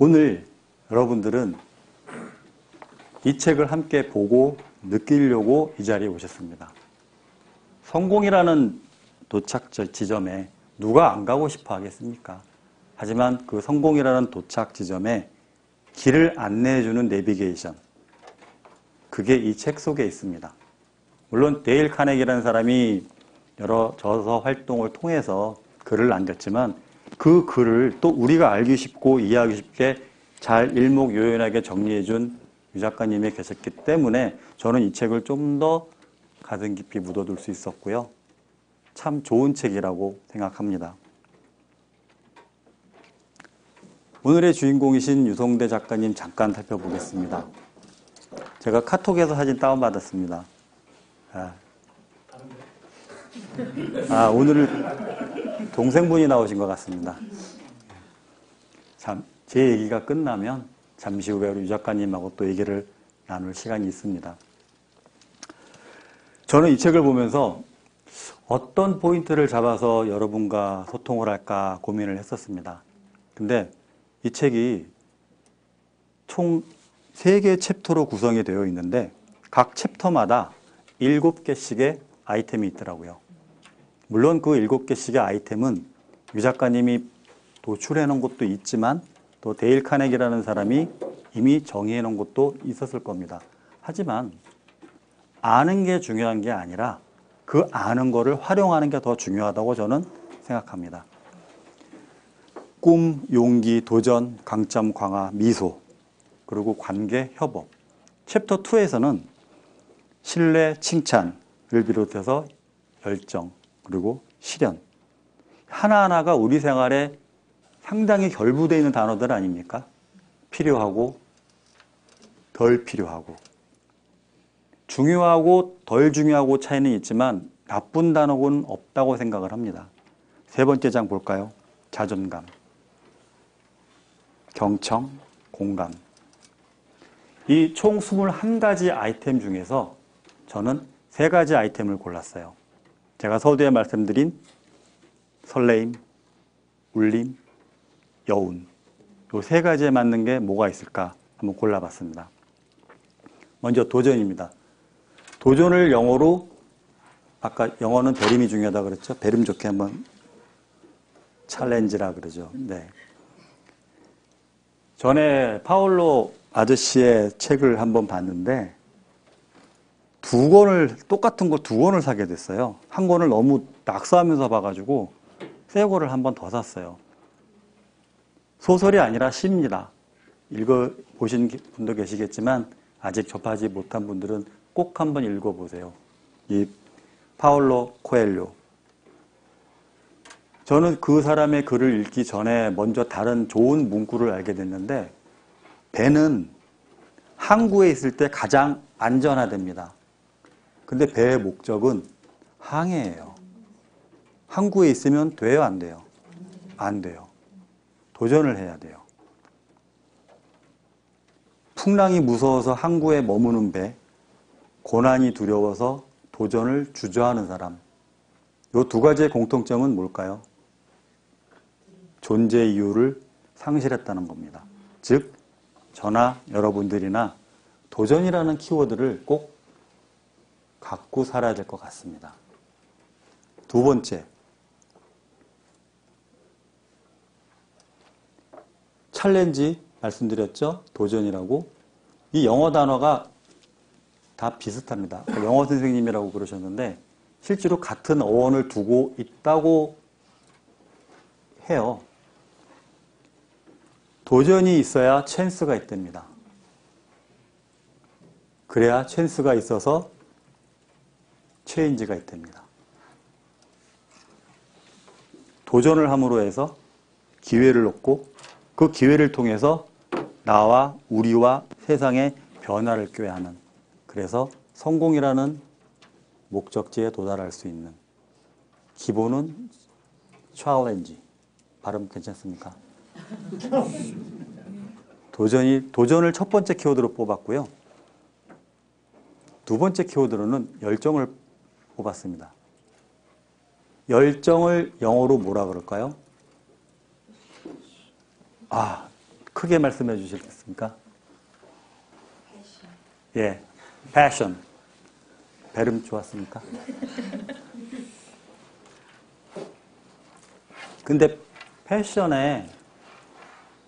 오늘 여러분들은 이 책을 함께 보고 느끼려고 이 자리에 오셨습니다. 성공이라는 도착 지점에 누가 안 가고 싶어 하겠습니까? 하지만 그 성공이라는 도착 지점에 길을 안내해주는 내비게이션, 그게 이 책 속에 있습니다. 물론 데일 카네기라는 사람이 여러 저서 활동을 통해서 글을 남겼지만 그 글을 또 우리가 알기 쉽고 이해하기 쉽게 잘 일목요연하게 정리해준 유 작가님이 계셨기 때문에 저는 이 책을 좀 더 가슴 깊이 묻어둘 수 있었고요. 참 좋은 책이라고 생각합니다. 오늘의 주인공이신 유성대 작가님 잠깐 살펴보겠습니다. 제가 카톡에서 사진 다운받았습니다. 오늘 동생분이 나오신 것 같습니다. 참, 제 얘기가 끝나면 잠시 후에 우리 유 작가님하고 또 얘기를 나눌 시간이 있습니다. 저는 이 책을 보면서 어떤 포인트를 잡아서 여러분과 소통을 할까 고민을 했었습니다. 근데 이 책이 총 3개의 챕터로 구성이 되어 있는데 각 챕터마다 7개씩의 아이템이 있더라고요. 물론 그 7개씩의 아이템은 유 작가님이 도출해 놓은 것도 있지만 또 데일 카네기라는 사람이 이미 정의해 놓은 것도 있었을 겁니다. 하지만 아는 게 중요한 게 아니라 그 아는 거를 활용하는 게 더 중요하다고 저는 생각합니다. 꿈, 용기, 도전, 강점, 강화, 미소, 그리고 관계, 협업. 챕터 2에서는 신뢰, 칭찬을 비롯해서 열정, 그리고 실현. 하나하나가 우리 생활에 상당히 결부되어 있는 단어들 아닙니까? 필요하고 덜 필요하고. 중요하고 덜 중요하고 차이는 있지만 나쁜 단어는 없다고 생각을 합니다. 3번째 장 볼까요? 자존감, 경청, 공감. 이 총 21가지 아이템 중에서 저는 3가지 아이템을 골랐어요. 제가 서두에 말씀드린 설레임, 울림, 여운. 이 3가지에 맞는 게 뭐가 있을까 한번 골라봤습니다. 먼저 도전입니다. 도전을 영어로, 아까 영어는 배림이 중요하다 그랬죠? 배림 좋게 한번 챌린지라 그러죠. 네. 전에 파울로 아저씨의 책을 한번 봤는데 똑같은 거 2권을 사게 됐어요. 한 권을 너무 낙서하면서 봐가지고 새 거를 한 번 더 샀어요. 소설이 아니라 시입니다. 읽어보신 분도 계시겠지만 아직 접하지 못한 분들은 꼭 한번 읽어보세요. 이 파울로 코엘료. 저는 그 사람의 글을 읽기 전에 먼저 다른 좋은 문구를 알게 됐는데 배는 항구에 있을 때 가장 안전하답니다. 근데 배의 목적은 항해예요. 항구에 있으면 돼요, 안 돼요? 안 돼요. 도전을 해야 돼요. 풍랑이 무서워서 항구에 머무는 배, 고난이 두려워서 도전을 주저하는 사람. 이 2가지의 공통점은 뭘까요? 존재 이유를 상실했다는 겁니다. 즉, 저나 여러분들이나 도전이라는 키워드를 꼭 갖고 살아야 될 것 같습니다. 2번째, 챌린지 말씀드렸죠? 도전이라고. 이 영어 단어가 다 비슷합니다. 영어 선생님이라고 그러셨는데 실제로 같은 어원을 두고 있다고 해요. 도전이 있어야 찬스가 있답니다. 그래야 찬스가 있어서 체인지가 있답니다. 도전을 함으로 해서 기회를 얻고 그 기회를 통해서 나와 우리와 세상의 변화를 꾀하는, 그래서 성공이라는 목적지에 도달할 수 있는 기본은 챌린지. 발음 괜찮습니까? 도전을 첫 번째 키워드로 뽑았고요. 2번째 키워드로는 열정을 뽑았습니다. 열정을 영어로 뭐라 그럴까요? 크게 말씀해 주시겠습니까? 예, 패션. 발음 좋았습니까? 근데 패션에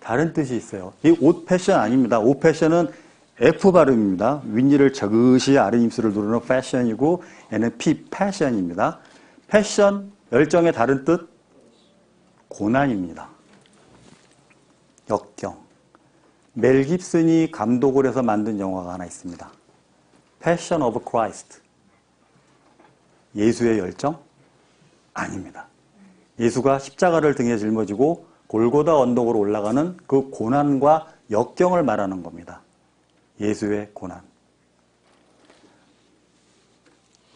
다른 뜻이 있어요. 이 옷 패션 아닙니다. 옷 패션은 F 발음입니다. 윗니를 저긋이 아랫입술을 누르는 패션이고 얘는 P, 패션입니다. 패션, 열정의 다른 뜻? 고난입니다. 역경. 멜 깁슨이 감독을 해서 만든 영화가 하나 있습니다. Passion of Christ. 예수의 열정? 아닙니다. 예수가 십자가를 등에 짊어지고 골고다 언덕으로 올라가는 그 고난과 역경을 말하는 겁니다. 예수의 고난.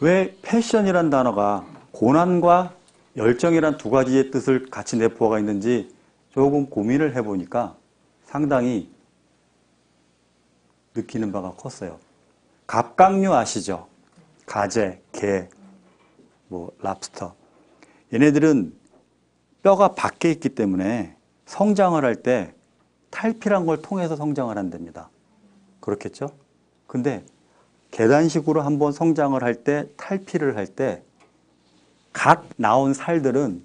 왜 패션이란 단어가 고난과 열정이란 두 가지의 뜻을 같이 내포가 있는지 조금 고민을 해보니까 상당히 느끼는 바가 컸어요. 갑각류 아시죠? 가재, 게, 랍스터. 얘네들은 뼈가 밖에 있기 때문에 성장을 할 때 탈피란 걸 통해서 성장을 한답니다. 그렇겠죠? 근데 계단식으로 한번 성장을 할 때, 탈피를 할 때 갓 나온 살들은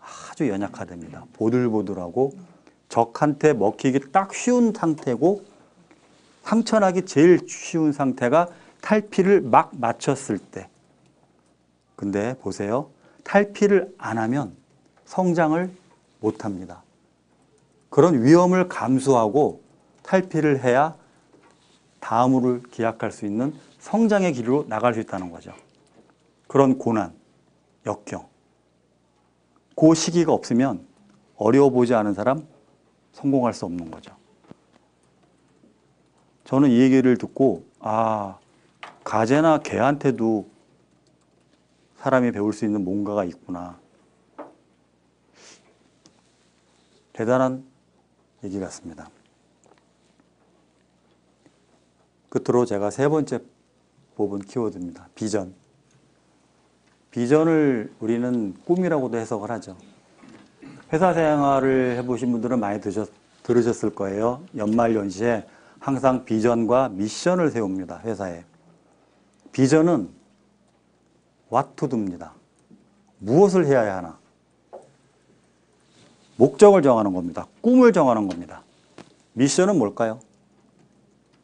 아주 연약하답니다. 보들보들하고 적한테 먹히기 딱 쉬운 상태고 상처나기 제일 쉬운 상태가 탈피를 막 마쳤을 때. 근데 보세요. 탈피를 안 하면 성장을 못 합니다. 그런 위험을 감수하고 탈피를 해야 다음으로 기약할 수 있는 성장의 길로 나갈 수 있다는 거죠. 그런 고난, 역경. 그 시기가 없으면 어려워 보지 않은 사람 성공할 수 없는 거죠. 저는 이 얘기를 듣고 가재나 개한테도 사람이 배울 수 있는 뭔가가 있구나. 대단한 얘기 같습니다. 끝으로 제가 세 번째 뽑은 키워드입니다. 비전. 비전을 우리는 꿈이라고도 해석을 하죠. 회사 생활을 해보신 분들은 많이 들으셨을 거예요. 연말연시에 항상 비전과 미션을 세웁니다. 회사에. 비전은 what to do입니다. 무엇을 해야 하나. 목적을 정하는 겁니다. 꿈을 정하는 겁니다. 미션은 뭘까요?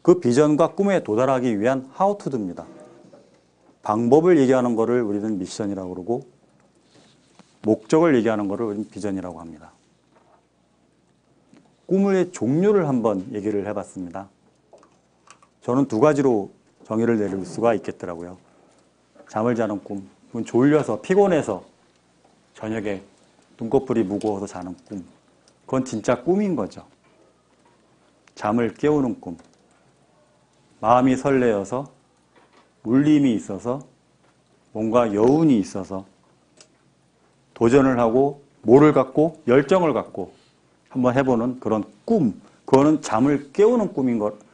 그 비전과 꿈에 도달하기 위한 how to do입니다. 방법을 얘기하는 것을 우리는 미션이라고 그러고 목적을 얘기하는 것을 우리는 비전이라고 합니다. 꿈의 종류를 한번 얘기를 해봤습니다. 저는 두 가지로 정의를 내릴 수가 있겠더라고요. 잠을 자는 꿈, 그건 졸려서 피곤해서 저녁에 눈꺼풀이 무거워서 자는 꿈, 그건 진짜 꿈인 거죠. 잠을 깨우는 꿈, 마음이 설레어서 울림이 있어서 뭔가 여운이 있어서 도전을 하고 뭐를 갖고 열정을 갖고 한번 해보는 그런 꿈, 그거는 잠을 깨우는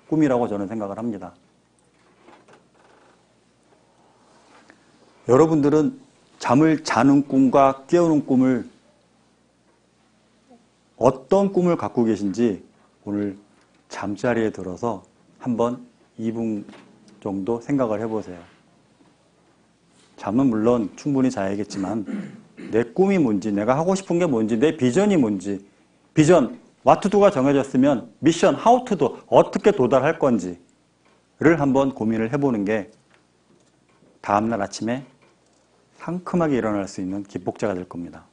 꿈이라고 저는 생각을 합니다. 여러분들은 잠을 자는 꿈과 깨우는 꿈을 어떤 꿈을 갖고 계신지 오늘 잠자리에 들어서 한번 2분 정도 생각을 해보세요. 잠은 물론 충분히 자야겠지만 내 꿈이 뭔지, 내가 하고 싶은 게 뭔지, 내 비전이 뭔지, 비전, what to do가 정해졌으면 미션, how to do, 어떻게 도달할 건지를 한번 고민을 해보는 게 다음날 아침에 상큼하게 일어날 수 있는 기폭제가 될 겁니다.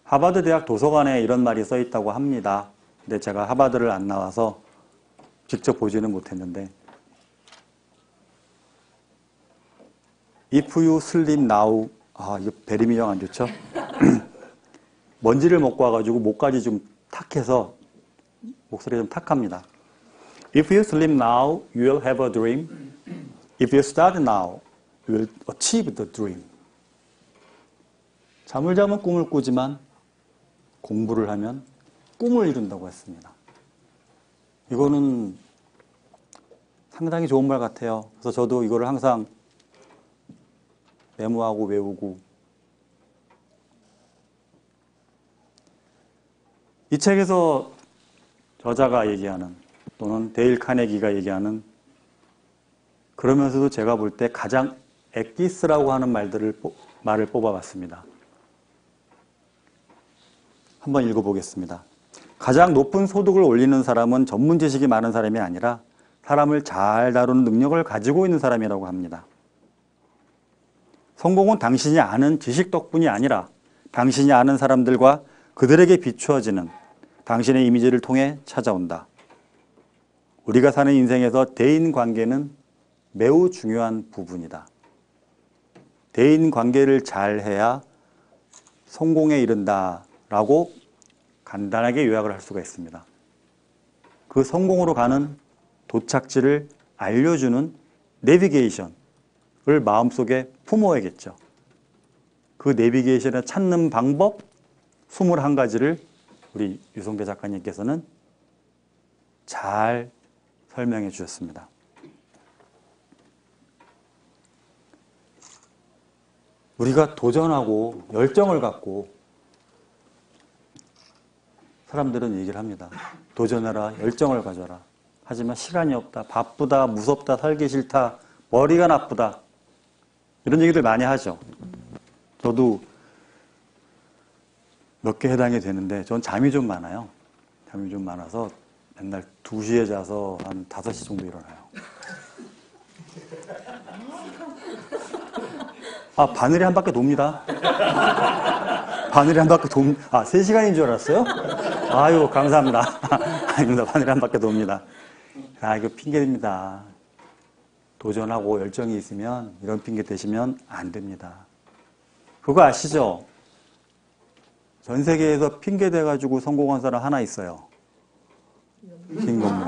하버드 대학 도서관에 이런 말이 써 있다고 합니다. 근데 제가 하버드를 안 나와서 직접 보지는 못했는데 If you sleep now 이거 배림이 영 안 좋죠? 먼지를 먹고 와가지고 목까지 좀 탁해서 목소리가 좀 탁합니다. If you sleep now, you will have a dream. If you start now, you will achieve the dream. 잠을 자면 꿈을 꾸지만 공부를 하면 꿈을 이룬다고 했습니다. 이거는 상당히 좋은 말 같아요. 그래서 저도 이거를 항상 메모하고 외우고 이 책에서 저자가 얘기하는 또는 데일 카네기가 얘기하는 그러면서도 제가 볼 때 가장 엑기스라고 하는 말을 뽑아봤습니다. 한번 읽어보겠습니다. 가장 높은 소득을 올리는 사람은 전문 지식이 많은 사람이 아니라 사람을 잘 다루는 능력을 가지고 있는 사람이라고 합니다. 성공은 당신이 아는 지식 덕분이 아니라 당신이 아는 사람들과 그들에게 비추어지는 당신의 이미지를 통해 찾아온다. 우리가 사는 인생에서 대인관계는 매우 중요한 부분이다. 대인관계를 잘해야 성공에 이른다라고 간단하게 요약을 할 수가 있습니다. 그 성공으로 가는 도착지를 알려주는 내비게이션을 마음속에 품어야겠죠. 그 내비게이션을 찾는 방법 21가지를 우리 유성배 작가님께서는 잘 설명해 주셨습니다. 우리가 도전하고 열정을 갖고 사람들은 얘기를 합니다. 도전해라, 열정을 가져라. 하지만 시간이 없다, 바쁘다, 무섭다, 살기 싫다, 머리가 나쁘다. 이런 얘기들 많이 하죠. 저도 몇 개 해당이 되는데 전 잠이 좀 많아요. 잠이 좀 많아서 맨날 2시에 자서 한 5시 정도 일어나요. 아, 바늘이 한 바퀴 돕니다. 바늘이 한 바퀴 3시간인 줄 알았어요? 아유, 감사합니다. 아닙니다. 바늘이 한 바퀴 돕니다. 아, 이거 핑계입니다. 도전하고 열정이 있으면 이런 핑계 대시면 안 됩니다. 그거 아시죠? 전 세계에서 핑계 대가지고 성공한 사람 하나 있어요. 김건모.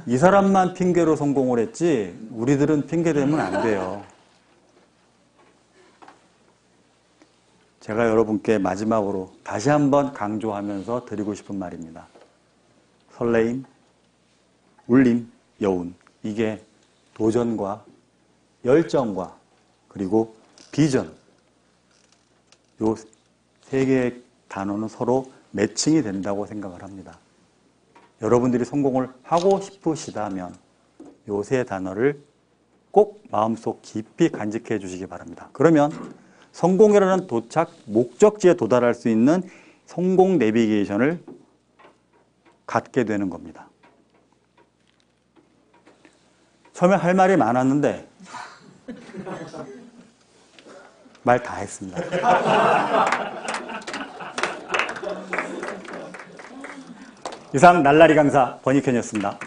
이 사람만 핑계로 성공을 했지 우리들은 핑계 대면 안 돼요. 제가 여러분께 마지막으로 다시 한번 강조하면서 드리고 싶은 말입니다. 설레임, 울림, 여운. 이게 도전과 열정과 그리고 비전. 요 세 개의 단어는 서로 매칭이 된다고 생각을 합니다. 여러분들이 성공을 하고 싶으시다면 요 세 단어를 꼭 마음속 깊이 간직해 주시기 바랍니다. 그러면 성공이라는 도착, 목적지에 도달할 수 있는 성공 내비게이션을 갖게 되는 겁니다. 처음에 할 말이 많았는데 말 다 했습니다. 이상 날라리 강사 권익현이었습니다.